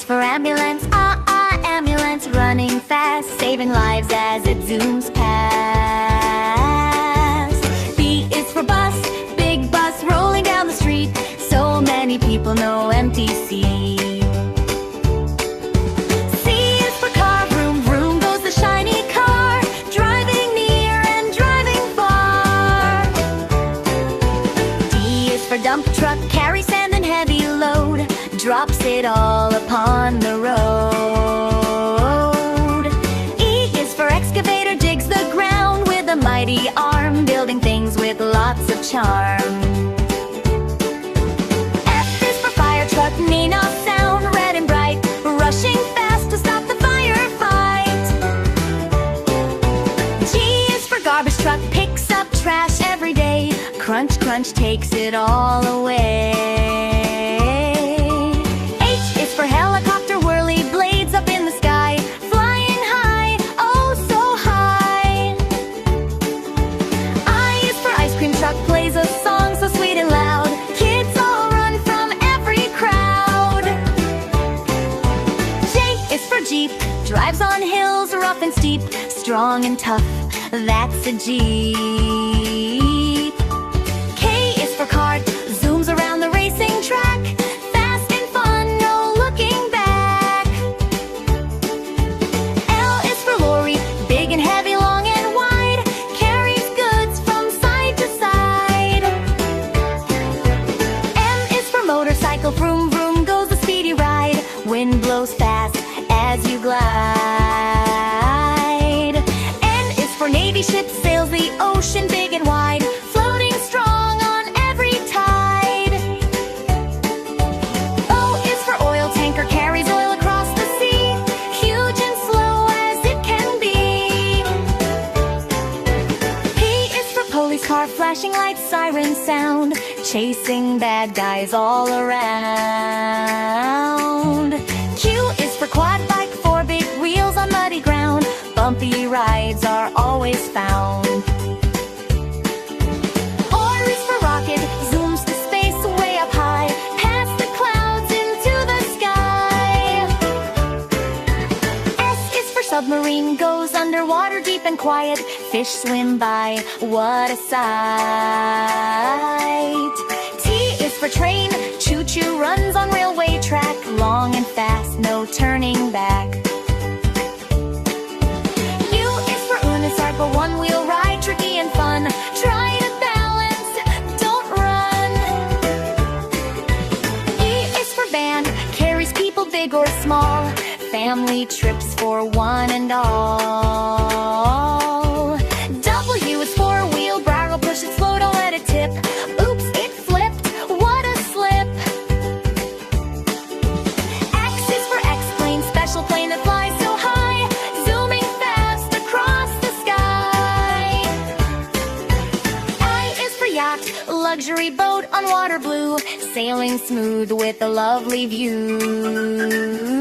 for ambulance, ambulance, running fast, saving lives as it zooms past. B is for bus, big bus rolling down the street, so many people know empty seat. C is for car, vroom, vroom goes the shiny car, driving near and driving far. D is for dump truck, carries sand and heavy load, drops it all upon the road. E is for excavator, digs the ground with a mighty arm, building things with lots of charm. F is for fire truck, Nina sound, red and bright, rushing fast to stop the firefight. G is for garbage truck, picks up trash every day, crunch, crunch takes it all away. For helicopter, whirly blades up in the sky, flying high, oh so high. I is for ice cream truck, plays a song so sweet and loud, kids all run from every crowd. J is for Jeep, drives on hills rough and steep, strong and tough, that's a Jeep. K is for kart, zooms around the racing track, vroom, vroom goes the speedy ride, wind blows fast as you glide. N is for Navy ship, sails the ocean big and wide, floating strong on every tide. O is for oil tanker, carries oil across the sea, huge and slow as it can be. P is for police car, flashing lights, siren sound, chasing bad guys all around. Q is for quad bike, four big wheels on muddy ground, bumpy rides are always found. R is for rocket, zooms to space way up high, past the clouds into the sky. S is for submarine, goes underwater deep and quiet, fish swim by, what a sight. T is for train, choo-choo runs on railway track, long and fast, no turning back. U is for unicycle, one-wheel ride, tricky and fun, try to balance, don't run. E is for band, carries people big or small, family trips for one and all. W is four-wheel, bridle, push it slow, don't let it tip, oops, it flipped, what a slip. X is for X-plane, special plane that flies so high, zooming fast across the sky. I is for yacht, luxury boat on water blue, sailing smooth with a lovely view.